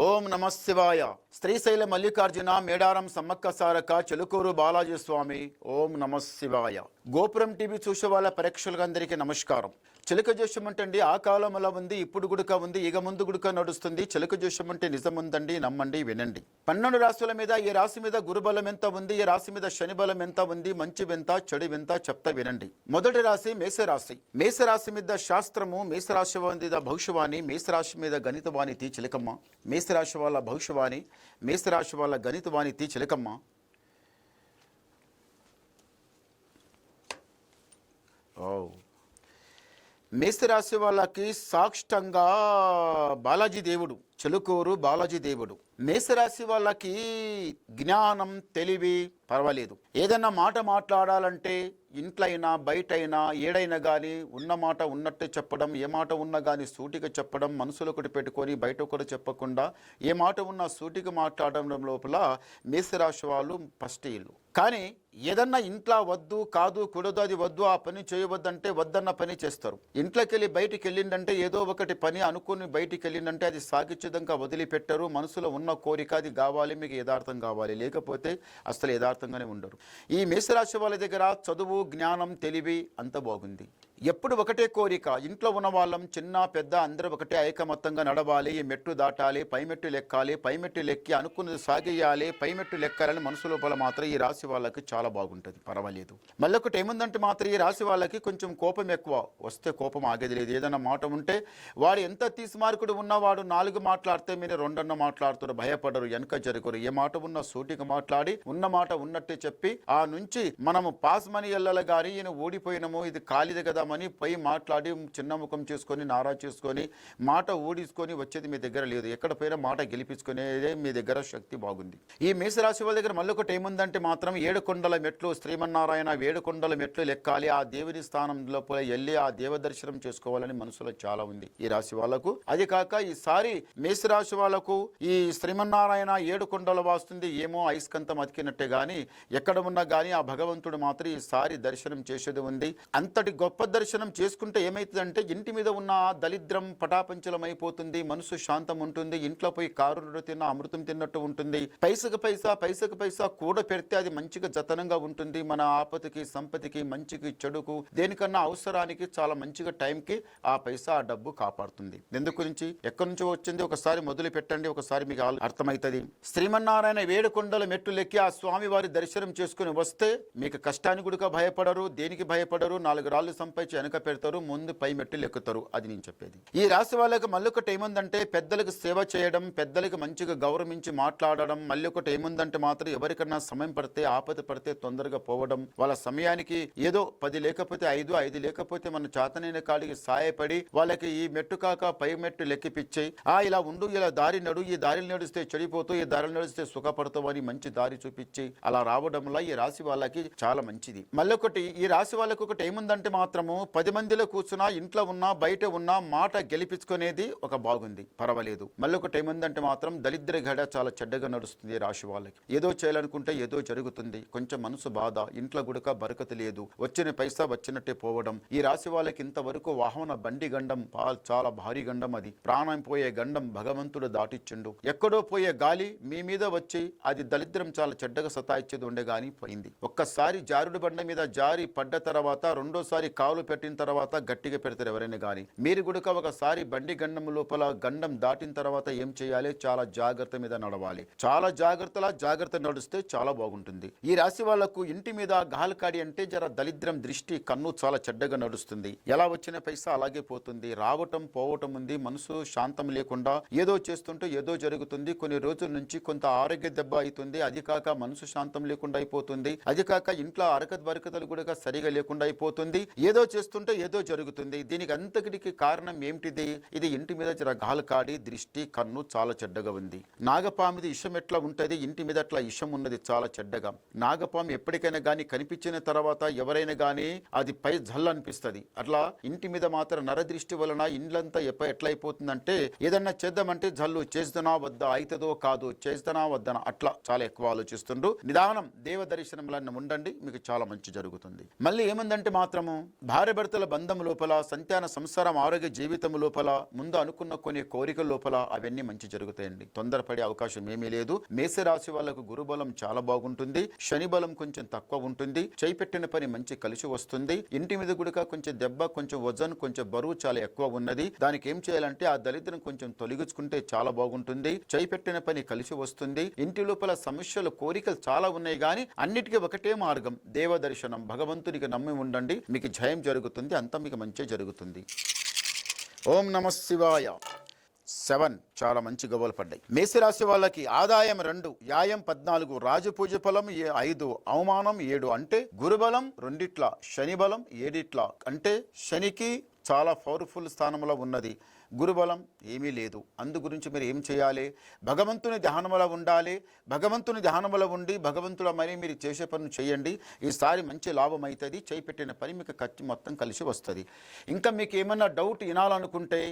ఓం నమ శివాయ. శ్రీశైల మల్లికార్జున మేడారం సమ్మక్క సారక చెలుకూరు బాలాజీ స్వామి. ఓం నమ శివాయ. గోపురం టీవీ చూసే వాళ్ళ ప్రేక్షకులందరికీ నమస్కారం. చిలక జోషం అంటే ఆ కాలం అలా ఉంది, ఇప్పుడు గుడుక ఉంది, ఇక ముందు గుడుక నడుస్తుంది. చిలక జోషం అంటే నిజముందండి, నమ్మండి, వినండి. 12 రాశుల మీద ఈ రాశి మీద గురుబలం ఎంత ఉంది, ఈ రాశి మీద శని బలం ఎంత ఉంది, మంచి వింత చెడు వింత చెప్తా వినండి. మొదటి రాశి మేషరాశి. మేషరాశి మీద శాస్త్రము, మేషరాశి మీద భవిష్యవాణి, మేషరాశి మీద గణితవాణి తీ చిలకమ్మ. మేషరాశి వాళ్ళ భవిష్యవాణి, మేషరాశి వాళ్ళ గణితవాణి తీ చిలకమ్మ. ఓ మేషరాశి వాళ్ళకి సాక్షంగా బాలాజీ దేవుడు, చెలుకూరు బాలాజీ దేవుడు. మేషరాశి వాళ్ళకి జ్ఞానం, తెలివి పర్వాలేదు. ఏదైనా మాట మాట్లాడాలంటే ఇంట్లో అయినా బయట అయినా ఏడైనా కానీ ఉన్న మాట ఉన్నట్టు చెప్పడం, ఏ మాట ఉన్నా కానీ సూటిగా చెప్పడం, మనసులో ఒకటి పెట్టుకొని బయట ఒకటి చెప్పకుండా ఏ మాట ఉన్నా సూటిగా మాట్లాడడం లోపల మేషరాశి వాళ్ళు ఫస్ట్ ఇల్లు. కానీ ఏదన్నా ఇంట్లో వద్దు, కాదు, కూడదు, అది వద్దు, ఆ పని చేయవద్దంటే వద్దన్న పని చేస్తారు. ఇంట్లోకి వెళ్ళి బయటికి వెళ్ళిందంటే ఏదో ఒకటి పని అనుకుని బయటికి వెళ్ళిందంటే అది సాగిచ్చేదంగా వదిలిపెట్టరు. మనసులో ఉన్న కోరిక అది కావాలి, మీకు యథార్థం కావాలి, లేకపోతే అసలు యథార్థంగానే ఉండరు. ఈ మేషరాశి వాళ్ళ దగ్గర చదువు, జ్ఞానం, తెలివి అంత బాగుంది. ఎప్పుడు ఒకటే కోరిక, ఇంట్లో ఉన్న వాళ్ళం చిన్న పెద్ద అందరూ ఒకటే ఐకమత్యంగా నడవాలి, ఈ మెట్టు దాటాలి, పై మెట్టు లెక్కాలి, పై మెట్టు లెక్కి అనుకున్నది సాగేయాలి, పై మెట్టు లెక్కాలని మనసు లోపల మాత్రం ఈ రాశి వాళ్ళకి చాలా బాగుంటుంది, పర్వాలేదు. మళ్ళీ ఒకటి ఏముందంటే మాత్రం ఈ రాశి వాళ్ళకి కొంచెం కోపం ఎక్కువ. వస్తే కోపం ఆగేది లేదు. ఏదైనా మాట ఉంటే వాడు ఎంత తీసిమార్కుడు ఉన్నవాడు 4 మాట్లాడితే మీరు 2 మాట్లాడుతారు, భయపడరు, వెనక జరుగురు. ఏ మాట ఉన్నా సూటిగా మాట్లాడి ఉన్న మాట ఉన్నట్టే చెప్పి ఆ నుంచి మనము పాస్ మనీ వెళ్ళాలి కానీ ఈయన ఓడిపోయినాము, ఇది ఖాళీది కదా అని పోయి మాట్లాడి చిన్న ముఖం చేసుకొని నారాజు చేసుకొని మాట ఊడించుకొని వచ్చేది మీ దగ్గర లేదు. ఎక్కడ పోయినా మాట గెలిపించుకునేదే మీ దగ్గర శక్తి బాగుంది. ఈ మేషరాశి వాళ్ళ దగ్గర మళ్ళీ ఒకటి ఏముందంటే మాత్రం 7 కొండల మెట్లు, శ్రీమన్నారాయణ 7 కొండల మెట్లు లెక్కాలి, ఆ దేవుని స్థానం లోపల వెళ్ళి ఆ దేవ దర్శనం చేసుకోవాలని మనసులో చాలా ఉంది ఈ రాశి వాళ్ళకు. అది కాక ఈసారి మేషరాశి వాళ్ళకు ఈ శ్రీమన్నారాయణ 7 కొండల వాస్తుంది. ఏమో ఐస్కంతం అతికినట్టే గాని ఎక్కడ ఉన్నా కానీ ఆ భగవంతుడు మాత్రం ఈసారి దర్శనం చేసేది ఉంది. అంతటి గొప్ప దర్శనం చేసుకుంటే ఏమైతుందంటే ఇంటి మీద ఉన్న దరిద్రం పటాపంచలం అయిపోతుంది, మనసు శాంతం ఉంటుంది, ఇంట్లో పోయి కారు తిన్న అమృతం తిన్నట్టు ఉంటుంది. పైసకు పైసా కూడా పెడితే అది మంచిగా జతనంగా ఉంటుంది. మన ఆపదకి, సంపతికి, మంచికి, చెడుకు, దేనికన్నా అవసరానికి చాలా మంచిగా టైంకి ఆ పైసా, ఆ డబ్బు కాపాడుతుంది. ఎందుకు గురించి ఎక్కడి నుంచో వచ్చింది ఒకసారి మొదలు పెట్టండి, ఒకసారి మీకు అర్థమవుతుంది. శ్రీమన్నారాయణ 7 కొండల మెట్లు లెక్కి ఆ స్వామి వారి దర్శనం చేసుకుని వస్తే మీకు కష్టానికి కూడా భయపడరు, దేనికి భయపడరు, 4 రాళ్ళు సంపాదించి వెనక పెడతారు, ముందు పై మెట్టులు ఎక్కుతారు. అది నేను చెప్పేది. ఈ రాశి వాళ్ళకి మళ్ళీ ఒకటి ఏముందంటే పెద్దలకు సేవ చేయడం, పెద్దలకు మంచిగా గౌరవించి మాట్లాడడం. మళ్ళీ ఒకటి ఏముందంటే మాత్రం ఎవరికన్నా సమయం పడితే, ఆపద పడితే తొందరగా పోవడం, వాళ్ళ సమయానికి ఏదో 10 లేకపోతే 5 లేకపోతే మన చేతనైన కాడికి సాయపడి వాళ్ళకి ఈ మెట్టు కాక పై మెట్టు లెక్కిపిచ్చి ఇలా ఉండు, ఇలా దారి నడు, ఈ దారిని నడిస్తే చెడిపోతూ, ఈ దారిని నడిస్తే సుఖపడతావు అని మంచి దారి చూపించి అలా రావడంలో ఈ రాశి వాళ్ళకి చాలా మంచిది. మళ్ళీ ఒకటి ఈ రాశి వాళ్ళకి ఒకటి ఏముందంటే మాత్రము 10 మందిలో కూర్చున్నా, ఇంట్లో ఉన్నా, బయట ఉన్నా మాట గెలిపించుకునేది ఒక బాగుంది, పర్వాలేదు. మళ్ళీ ఒకటి ఏముందంటే మాత్రం దరిద్ర గడ చాలా చెడ్డగా నడుస్తుంది రాశి వాళ్ళకి. ఏదో చేయాలనుకుంటే ఏదో జరుగుతుంది, కొంచెం మనసు బాధ, ఇంట్లో గుడక బరకత లేదు, వచ్చిన పైసా వచ్చినట్టే పోవడం. ఈ రాశి వాళ్ళకి ఇంతవరకు వాహన బండి గండం చాలా భారీ గండం, అది ప్రాణం పోయే గండం భగవంతుడు దాటిచ్చిండు. ఎక్కడో పోయే గాలి మీ మీద వచ్చి అది దరిద్రం చాలా చెడ్డగా సతాయిచ్చేది ఉండే గాని పోయింది. ఒక్కసారి జారుడు బండ మీద జారి పడ్డ తర్వాత రెండోసారి కాలు పెట్టిన తర్వాత గట్టిగా పెడతారు ఎవరైనా కానీ. మీరు గుడక ఒకసారి బండి గండం లోపల గండం దాటిన తర్వాత ఏం చేయాలి, చాలా జాగ్రత్త మీద నడవాలి. చాలా జాగ్రత్త నడిస్తే చాలా బాగుంటుంది. ఈ రాశి వాళ్లకు ఇంటి మీద గాలికాడి అంటే జర దరిద్రం దృష్టి, కన్ను చాలా చెడ్డగా నడుస్తుంది. ఎలా వచ్చిన పైసా అలాగే పోతుంది, రావటం పోవటం ఉంది. మనసు శాంతం లేకుండా ఏదో చేస్తుంటే ఏదో జరుగుతుంది. కొన్ని రోజుల నుంచి కొంత ఆరోగ్య దెబ్బ అవుతుంది. అది కాక మనసు శాంతం లేకుండా అయిపోతుంది. అది కాక ఇంట్లో అరకత్ బరకతలు కూడా సరిగా లేకుండా అయిపోతుంది. ఏదో చేస్తుంటే ఏదో జరుగుతుంది. దీనికి అంతటికి కారణం ఏమిటిది? ఇది ఇంటి మీద జర గాలికాడి దృష్టి, కన్ను చాలా చెడ్డగా ఉంది. నాగపామిది ఇషం ఎట్లా ఉంటుంది, ఇంటి మీద అట్లా ఇషం ఉన్నది చాలా చెడ్డగా. నాగపాము ఎప్పటికైనా కానీ కనిపించిన తర్వాత ఎవరైనా కానీ అది పై జల్ అనిపిస్తుంది. అట్లా ఇంటి మీద మాత్రం నరదృష్టి వలన ఇండ్లంతా ఎట్లా అయిపోతుందంటే ఏదన్నా చేద్దామంటే జల్లు, చేస్తున్నా వద్దా, అవుతుందో కాదు, చేస్తున్నా వద్దనా, అట్లా చాలా ఎక్కువ ఆలోచిస్తుండ్రు. నిదానం దేవ దర్శనంలో ఉండండి, మీకు చాలా మంచి జరుగుతుంది. మళ్ళీ ఏముందంటే మాత్రము భార్య భార్యాభర్తల బంధం లోపల, సంతాన సంసారం ఆరోగ్య జీవితం లోపల, ముందు అనుకున్న కొన్ని కోరికల లోపల అవన్నీ మంచి జరుగుతాయండి. తొందరపడే అవకాశం ఏమీ లేదు. మేషరాశి వాళ్ళకు గురుబలం చాలా బాగుంటుంది, శని బలం కొంచెం తక్కువ ఉంటుంది. చేపెట్టిన పని మంచి కలిసి వస్తుంది. ఇంటి మీద కూడా కొంచెం దెబ్బ, కొంచెం వజన్, కొంచెం బరువు చాలా ఎక్కువ ఉన్నది. దానికి ఏం చేయాలంటే ఆ దరిద్రం కొంచెం తొలగించుకుంటే చాలా బాగుంటుంది. చేపెట్టిన పని కలిసి వస్తుంది. ఇంటి లోపల సమస్యలు, కోరికలు చాలా ఉన్నాయి, కానీ అన్నిటికీ ఒకటే మార్గం, దేవ దర్శనం. భగవంతునికి నమ్మి ఉండండి, మీకు జయం జరుగుతుంది, అంతా మీకు మంచి జరుగుతుంది. ఓం నమ శివాయ. 7 చాలా మంచి గవ్వలు పడ్డాయి. మేషరాశి వాళ్ళకి ఆదాయం 2, వ్యాయం 14, రాజపూజ ఫలం 5, అవమానం 7. అంటే గురుబలం 2, శని బలం 7. అంటే శనికి చాలా పవర్ఫుల్ స్థానంలో ఉన్నది, గురుబలం ఏమీ లేదు. అందు గురించి మీరు ఏం చేయాలి? భగవంతుని ధ్యానములో ఉండాలి. భగవంతుని ధ్యానములో ఉండి భగవంతుల మరి మీరు చేసే పనులు చేయండి. ఈసారి మంచి లాభం అవుతుంది. చేపెట్టిన పని మీకు ఖర్చు మొత్తం కలిసి వస్తుంది. ఇంకా మీకు ఏమన్నా డౌట్ వినాలనుకుంటే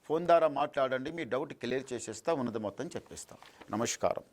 ఫోన్ ద్వారా మాట్లాడండి, మీ డౌట్ క్లియర్ చేసేస్తా, ఉన్నది మొత్తం చెప్పేస్తాం. నమస్కారం.